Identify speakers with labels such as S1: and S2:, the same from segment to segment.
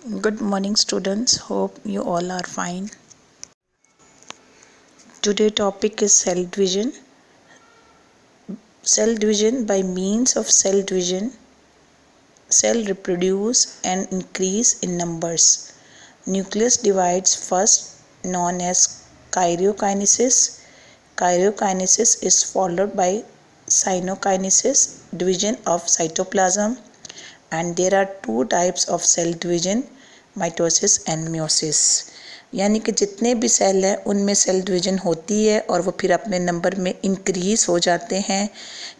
S1: Good morning students, hope you all are fine. Today topic is cell division. Cell division. By means of cell division, cell reproduce and increase in numbers. Nucleus divides first, known as karyokinesis. Karyokinesis is followed by cyanokinesis, division of cytoplasm, and there are two types of cell division, mitosis and meiosis. यानी कि जितने भी cell हैं उनमें cell division होती है और वो फिर अपने नंबर में इंक्रीज हो जाते हैं।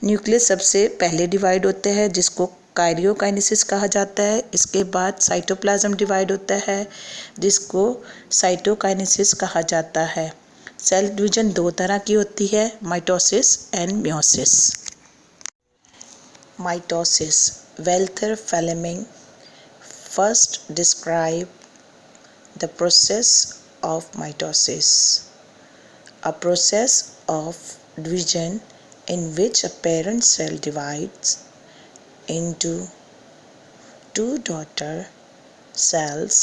S1: न्यूक्लियस सबसे पहले डिवाइड होते हैं जिसको कायरियोकाइनेसिस कहा जाता है। इसके बाद साइटोप्लाज्म डिवाइड होता है जिसको साइटोकाइनेसिस कहा जाता है। सेल डिवीजन दो तरह की होती है, mitosis and meiosis. Mitosis, Walther Flemming first describe the process of mitosis, a process of division in which a parent cell divides into two daughter cells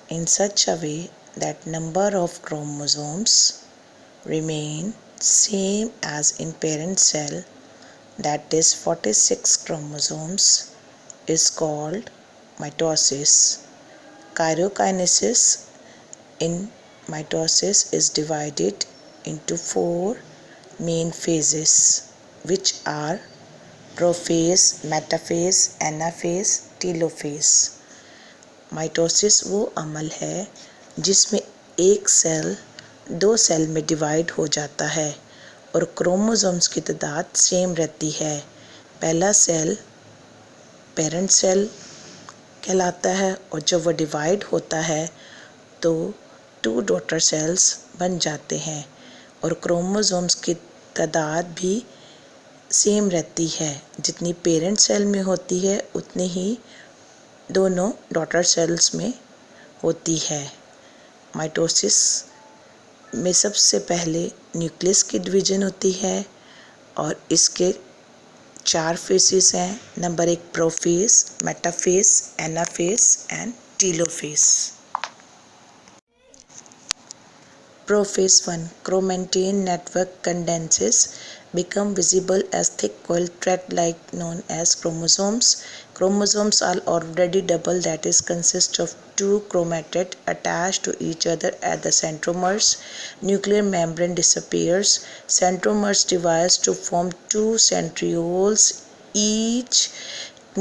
S1: in such a way that number of chromosomes remain same as in parent cell, that is 46 chromosomes, is called mitosis. Karyokinesis in mitosis is divided into four main phases, which are prophase, metaphase, anaphase, telophase. Mitosis वो अमल है जिसमें एक cell दो cell में divide हो जाता है और क्रोमोसोम्स की तादाद सेम रहती है। पहला सेल पेरेंट सेल कहलाता है और जब वह डिवाइड होता है तो टू डॉटर सेल्स बन जाते हैं और क्रोमोसोम्स की तादाद भी सेम रहती है। जितनी पेरेंट सेल में होती है उतनी ही दोनों डॉटर सेल्स में होती है। माइटोसिस में सबसे पहले न्यूक्लियस की डिवीजन होती है और इसके चार फेसेस हैं। नंबर एक prophase, metaphase, anaphase and telophase. Prophase 1, chromatin network condenses, become visible as thick coiled thread-like known as chromosomes. Chromosomes are already double, that is consist of two chromatids attached to each other at the centromeres. Nuclear membrane disappears. Centromeres divide to form two centrioles. Each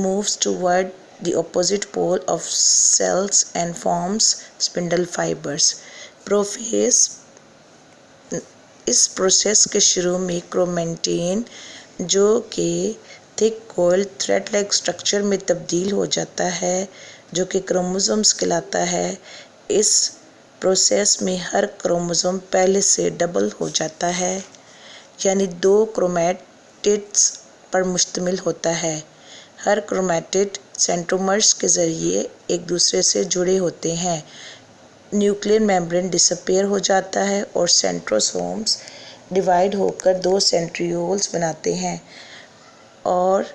S1: moves toward the opposite pole of cells and forms spindle fibers. Prophase, इस process के शुरू में chromatin जो कि thick coiled thread like structure में तब्दील हो जाता है जो कि क्रोमोसोम्स कहलाता है। इस प्रोसेस में हर क्रोमोसोम पहले से डबल हो जाता है, यानी दो क्रोमैटिड्स पर मुश्तमिल होता है। हर क्रोमैटिड सेंट्रोमर्स के ज़रिए एक दूसरे से जुड़े होते हैं। न्यूक्लियर मेम्ब्रेन डिसअपीयर हो जाता है और सेंट्रोसोम्स डिवाइड होकर दो सेंट्रियोल्स बनाते हैं और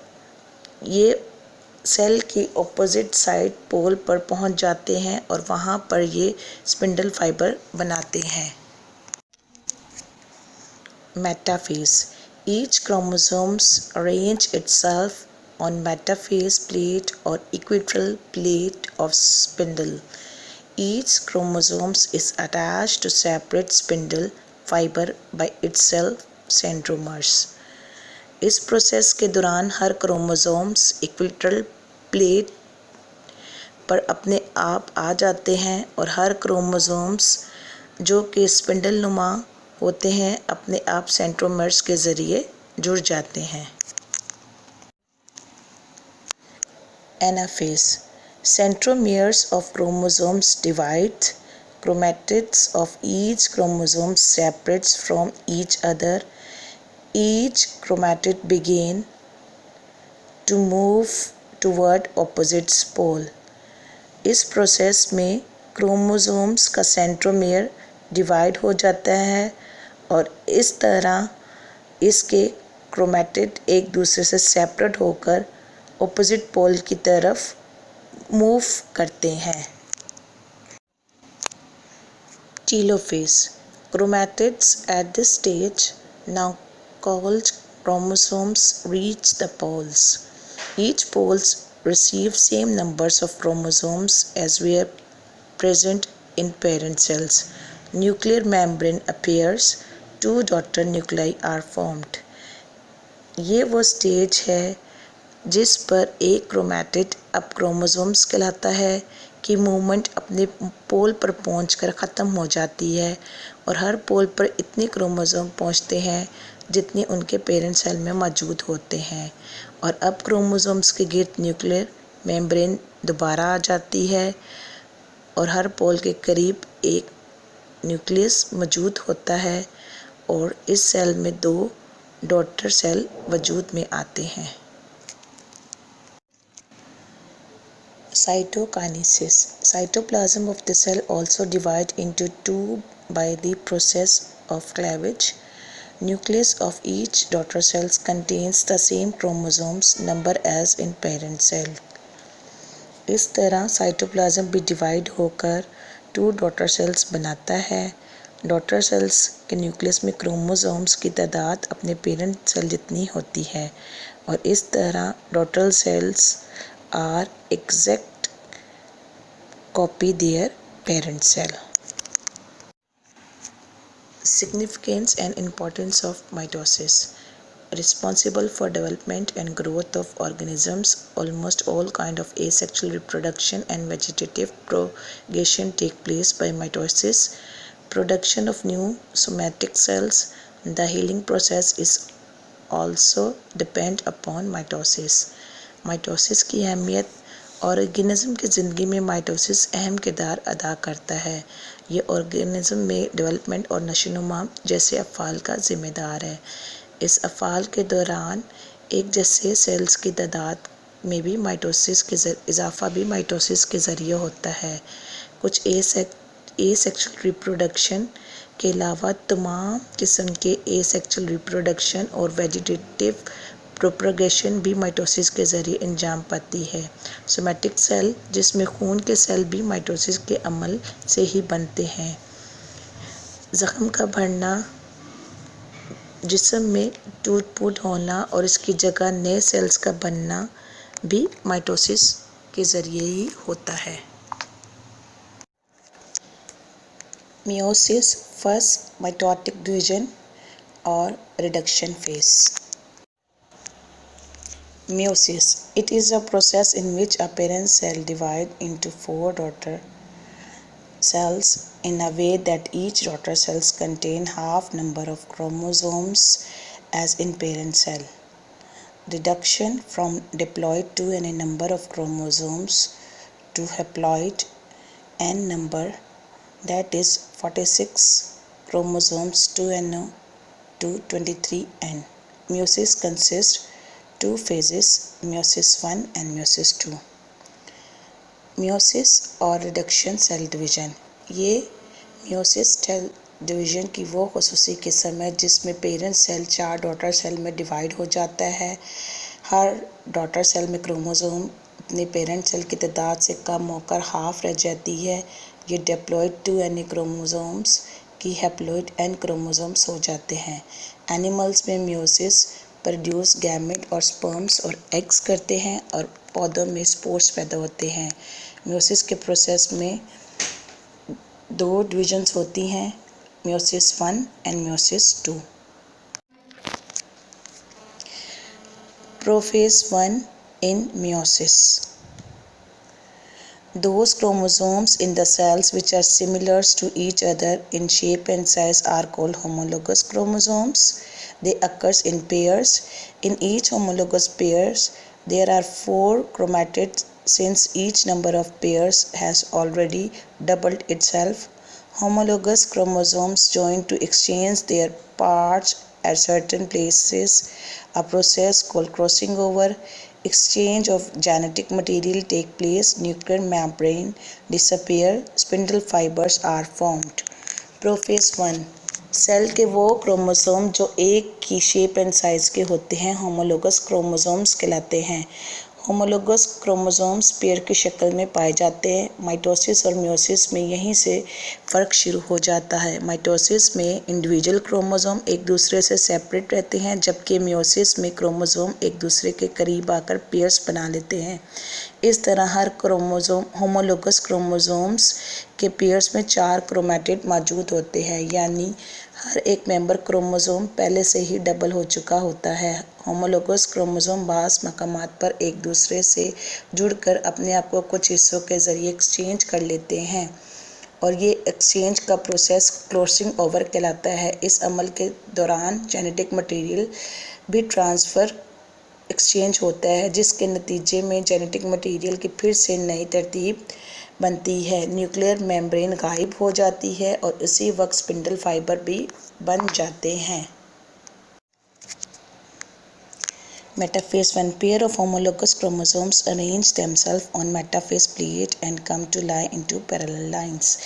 S1: ये सेल की ऑपोजिट साइड पोल पर पहुंच जाते हैं और वहां पर ये स्पिंडल फाइबर बनाते हैं। Metaphase, each chromosomes arrange itself on metaphase plate और equatorial plate of spindle. Each chromosome is attached to separate spindle fiber by itself centromeres. इस प्रोसेस के दौरान हर क्रोमोसोम्स इक्वेटोरियल प्लेट पर अपने आप आ जाते हैं और हर क्रोमोसोम्स जो कि स्पिंडल नुमा होते हैं अपने आप सेंट्रोमर्स के ज़रिए जुड़ जाते हैं। Anaphase, centromeres of chromosomes divide. Chromatids of each chromosome separates from each other. Each chromatid begin to move toward opposite pole. इस प्रोसेस में क्रोमोसोम्स का सेंट्रोमियर डिवाइड हो जाता है और इस तरह इसके क्रोमैटिड एक दूसरे से सेपरेट होकर ऑपोजिट पोल की तरफ मूव करते हैं। telophase. Chromatids at this stage, now called chromosomes, reach the poles. Each pole receives same numbers of chromosomes as were present in parent cells. Nuclear membrane appears. 2 daughter nuclei are formed. ये वो stage है जिस पर एक chromatid अब chromosomes कहलाता है कि मूवमेंट अपने पोल पर पहुंचकर ख़त्म हो जाती है और हर पोल पर इतने क्रोमोसोम पहुंचते हैं जितने उनके पेरेंट सेल में मौजूद होते हैं और अब क्रोमोसोम्स के गिर्द न्यूक्लियर मेम्ब्रेन दोबारा आ जाती है और हर पोल के करीब एक न्यूक्लियस मौजूद होता है और इस सेल में 2 डॉटर सेल वजूद में आते हैं। Cytokinesis. Cytoplasm of the cell also divide into 2 by the process of cleavage. Nucleus of each daughter cells contains the same chromosomes number as in parent cell. इस तरह साइटोप्लाज्म भी divide होकर 2 daughter cells बनाता है। Daughter cells के nucleus में chromosomes की तादाद अपने पेरेंट सेल जितनी होती है और इस तरह daughter cells are exact copy their parent cell. Significance and importance of mitosis. Responsible for development and growth of organisms, almost all kind of asexual reproduction and vegetative propagation take place by mitosis. Production of new somatic cells. The healing process is also depend upon mitosis. Mitosis की अहमियत। Organism की ज़िंदगी में mitosis अहम किरदार अदा करता है। ये ऑर्गेनिज्म में डेवलपमेंट और नशोनुमा जैसे अफ़ाल का ज़िम्मेदार है। इस अफ़ाल के दौरान एक जैसे सेल्स की तादाद में भी माइटोसिस के इजाफ़ा भी माइटोसिस के ज़रिए होता है। कुछ एसेक्सुअल रिप्रोडक्शन के अलावा तमाम किस्म के एसेक्सुअल रिप्रोडक्शन और वेजिटेटिव प्रोपगेशन भी माइटोसिस के ज़रिए अंजाम पाती है। सोमैटिक सेल जिसमें खून के सेल भी माइटोसिस के अमल से ही बनते हैं। ज़ख्म का भरना, जिस्म में टूट-फूट होना और इसकी जगह नए सेल्स का बनना भी माइटोसिस के ज़रिए ही होता है। Meiosis, first mitotic division or reduction phase. Meiosis. It is a process in which a parent cell divides into 4 daughter cells in a way that each daughter cells contain half number of chromosomes as in parent cell. Reduction from diploid to n number of chromosomes to haploid n number, that is 46 chromosomes to n to 23n. Meiosis consists 2 phases, meiosis 1 and meiosis 2. Meiosis और reduction cell division. ये meiosis cell division की वो ख़ुसूसी किस्म है जिसमें parent cell 4 daughter cell में divide हो जाता है। हर डॉटर सेल में क्रोमोसोम अपने पेरेंट सेल की तादाद से कम होकर हाफ रह जाती है। ये डिप्लॉइड 2n क्रोमोसोम्स की हैप्लॉइड n क्रोमोसोम्स हो जाते हैं। एनिमल्स में meiosis प्रोड्यूस गैमेट और स्पर्म्स और एग्स करते हैं और पौधों में स्पोर्स पैदा होते हैं। meiosis के प्रोसेस में 2 डिविजन्स होती हैं, meiosis 1 and meiosis 2. Prophase 1 in meiosis. Those chromosomes in the cells which are similar to each other in shape and size are called homologous chromosomes. They occur in pairs. In each homologous pairs, there are 4 chromatids since each number of pairs has already doubled itself. Homologous chromosomes join to exchange their parts at certain places. A process called crossing over. Exchange of genetic material take place, nuclear membrane disappear, spindle fibers are formed. Prophase 1. Cell के वो chromosome जो एक की shape and size के होते हैं homologous chromosomes कहलाते हैं। होमोलोगस क्रोमोसोम्स पेयर की शक्ल में पाए जाते हैं। माइटोसिस और मियोसिस में यहीं से फ़र्क शुरू हो जाता है। माइटोसिस में इंडिविजुअल क्रोमोसोम एक दूसरे से सेपरेट रहते हैं, जबकि मियोसिस में क्रोमोसोम एक दूसरे के करीब आकर पेयर्स बना लेते हैं। इस तरह हर क्रोमोसोम होमोलोगस क्रोमोसोम्स के पेयर्स में 4 क्रोमैटिड मौजूद होते हैं, यानी हर एक मेंबर क्रोमोसोम पहले से ही डबल हो चुका होता है। होमोलोगस क्रोमोसोम बाज़ मकामात पर एक दूसरे से जुड़कर अपने आप को कुछ हिस्सों के ज़रिए एक्सचेंज कर लेते हैं और ये एक्सचेंज का प्रोसेस क्रॉसिंग ओवर कहलाता है। इस अमल के दौरान जेनेटिक मटेरियल भी ट्रांसफ़र एक्सचेंज होता है, जिसके नतीजे में जेनेटिक मटेरियल की फिर से नई तरतीब बनती है। न्यूक्लियर मेम्ब्रेन गायब हो जाती है और उसी वक्त स्पिंडल फाइबर भी बन जाते हैं। Metaphase 1. Pair of homologous chromosomes arrange themselves on metaphase plate and come to lie into parallel lines.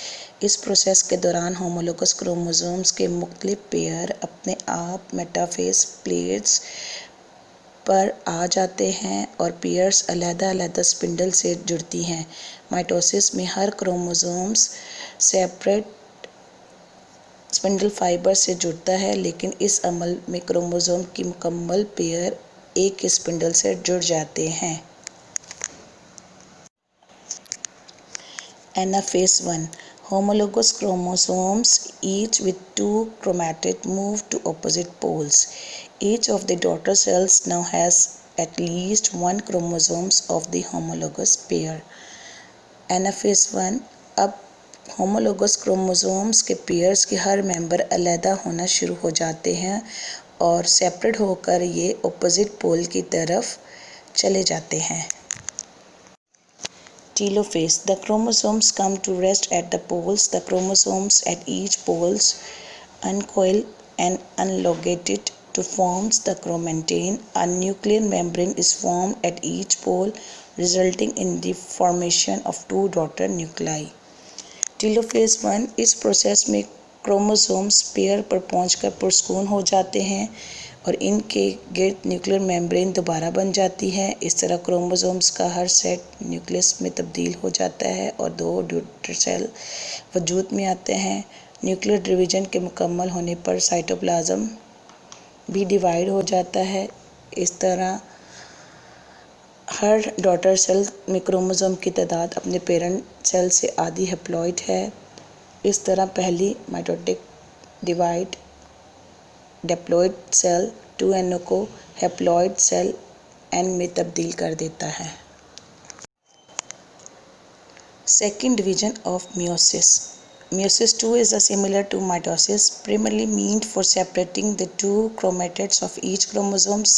S1: इस प्रोसेस के दौरान होमोलोगस क्रोमोसोम्स के मुख्तलिफ पेयर अपने आप मेटाफेस प्लेट्स पर आ जाते हैं और पेयर्स अलग-अलग स्पिंडल से जुड़ती हैं। माइटोसिस में हर क्रोमोसोम्स सेपरेट स्पिंडल फाइबर से जुड़ता है, लेकिन इस अमल में क्रोमोसोम की मुकम्मल पेयर एक ही स्पिंडल से जुड़ जाते हैं। Anaphase 1. Homologous chromosomes, each with 2 chromatids, move to opposite poles. Each of the daughter cells now has at least 1 chromosome of the homologous pair. Anaphase 1. अब होमोलोगस क्रोमोसोम्स के पेयर्स के हर मेंबर अलहदा होना शुरू हो जाते हैं और सेपरेट होकर ये ऑपोजिट पोल की तरफ चले जाते हैं। Telophase. The chromosomes come to rest at the poles. The chromosomes at each poles uncoil and elongate to form the chromatin. A nuclear membrane is formed at each pole, resulting in the formation of 2 daughter nuclei. Telophase 1. इस process में chromosomes pair पर पहुंचकर पुरस्कून हो जाते हैं और इनके गिर्द न्यूक्लियर मेम्ब्रेन दोबारा बन जाती है। इस तरह क्रोमोसोम्स का हर सेट न्यूक्लियस में तब्दील हो जाता है और 2 डॉटर सेल वजूद में आते हैं। न्यूक्लियर डिवीजन के मुकम्मल होने पर साइटोप्लाज्म भी डिवाइड हो जाता है। इस तरह हर डॉटर सेल में क्रोमोसोम की तादाद अपने पेरेंट सेल से आधी हैप्लॉइड है। इस तरह पहली mitotic divide diploid cell 2NO को हैप्लॉइड सेल N में तब्दील कर देता है। Second division of meiosis. Meiosis II is similar to mitosis, primarily meant for separating the 2 chromatids of each chromosomes.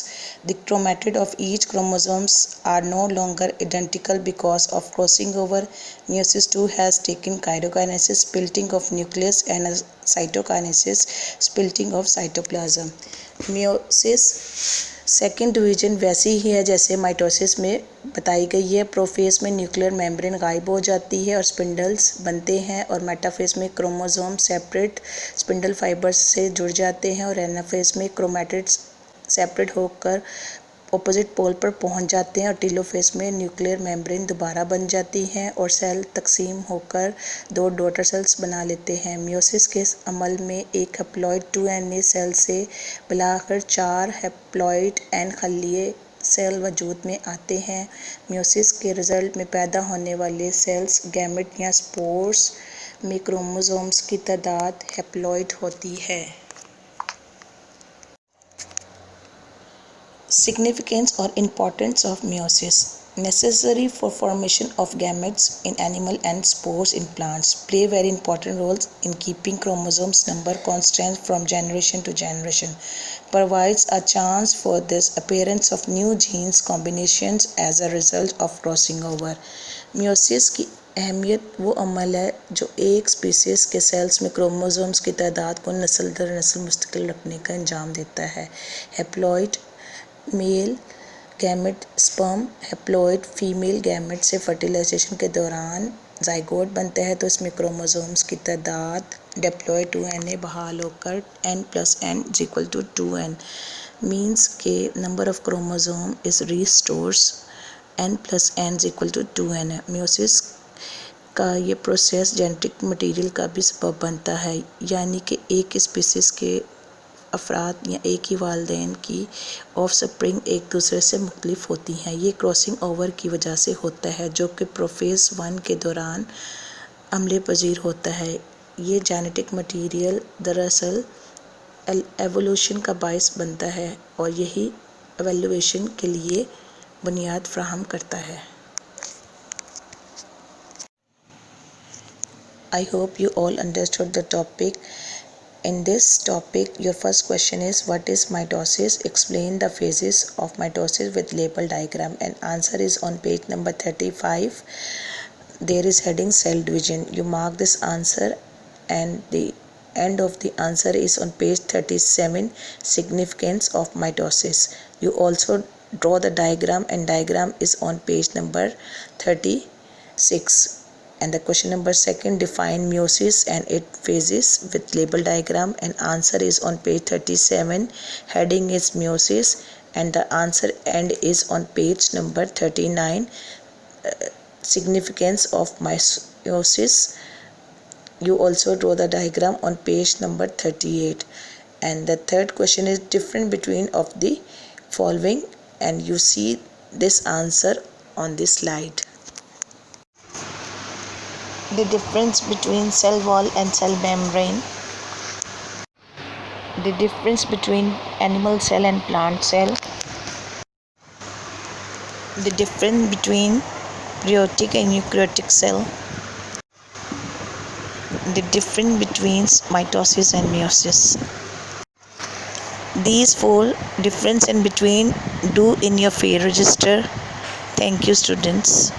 S1: The chromatids of each chromosomes are no longer identical because of crossing over. Meiosis II has taken chiriokinesis, splitting of nucleus, and cytokinesis, splitting of cytoplasm. Meiosis second division वैसी ही है जैसे mitosis में बताई गई है। Prophase में nuclear membrane गायब हो जाती है और स्पिंडल्स बनते हैं और मेटाफेज में क्रोमोसोम सेपरेट स्पिंडल फाइबर्स से जुड़ जाते हैं और एनाफेज में क्रोमैटिड्स सेपरेट होकर ऑपोजिट पोल पर पहुंच जाते हैं और टीलोफेज में न्यूक्लियर मेम्ब्रेन दोबारा बन जाती हैं और सेल तकसीम होकर 2 डॉटर सेल्स बना लेते हैं। मियोसिस के अमल में एक हैप्लॉइड 2NA सेल से मिलाकर 4 हैप्लॉइड N खलिए सेल वजूद में आते हैं। मियोसिस के रिजल्ट में पैदा होने वाले सेल्स गैमेट या स्पोर्स में क्रोमोसोम्स की तादाद हैप्लॉइड होती है। Significance or importance of meiosis. Necessary for formation of gametes in animal and spores in plants. Play very important roles in keeping chromosomes number constant from generation to generation. Provides a chance for this appearance of new genes combinations as a result of crossing over. Meiosis की अहमियत वो अमल है जो एक species के sales में chromosomes की तादाद को नस्ल दर नस्ल मुस्तकिल रखने का अंजाम देता है। Haploid male gamete sperm haploid female gamete से फर्टिलाइजेशन के दौरान जाइगोट बनता है तो इसमें क्रोमोसोम्स की तादाद डिप्लॉइड 2NA बहाल होकर N+N = 2N मीन्स के number of chromosome is restores n plus n is equal to 2n है। म्योसिस का ये प्रोसेस जेनेटिक मटेरियल का भी सबब बनता है, यानी कि एक स्पीसीज़ के अफराद या एक ही वालिदैन की ऑफ स्प्रिंग एक दूसरे से मुख्तलिफ होती हैं। ये क्रॉसिंग ओवर की वजह से होता है, जो कि प्रोफेज़ 1 के दौरान अमले पजीर होता है। ये जेनेटिक मटेरियल दरअसल एवोल्यूशन का बायस बनता है और यही एवोल्यूशन के लिए बुनियाद फ्राहम करता है। I hope you all understood the topic. In this topic, your first question is, what is mitosis? Explain the phases of mitosis with label diagram, and answer is on page number 35. There is heading cell division. You mark this answer, and the end of the answer is on page 37, significance of mitosis. You also draw the diagram, and diagram is on page number 36. And the question number 2, define meiosis and its phases with label diagram, and answer is on page 37. Heading is meiosis, and the answer end is on page number 39. Significance of meiosis. You also draw the diagram on page number 38. And the third question is difference between of the following, and you see this answer on this slide. The difference between cell wall and cell membrane, the difference between animal cell and plant cell, the difference between prokaryotic and eukaryotic cell, the difference between mitosis and meiosis. These 4 difference in between do in your field register. Thank you, students.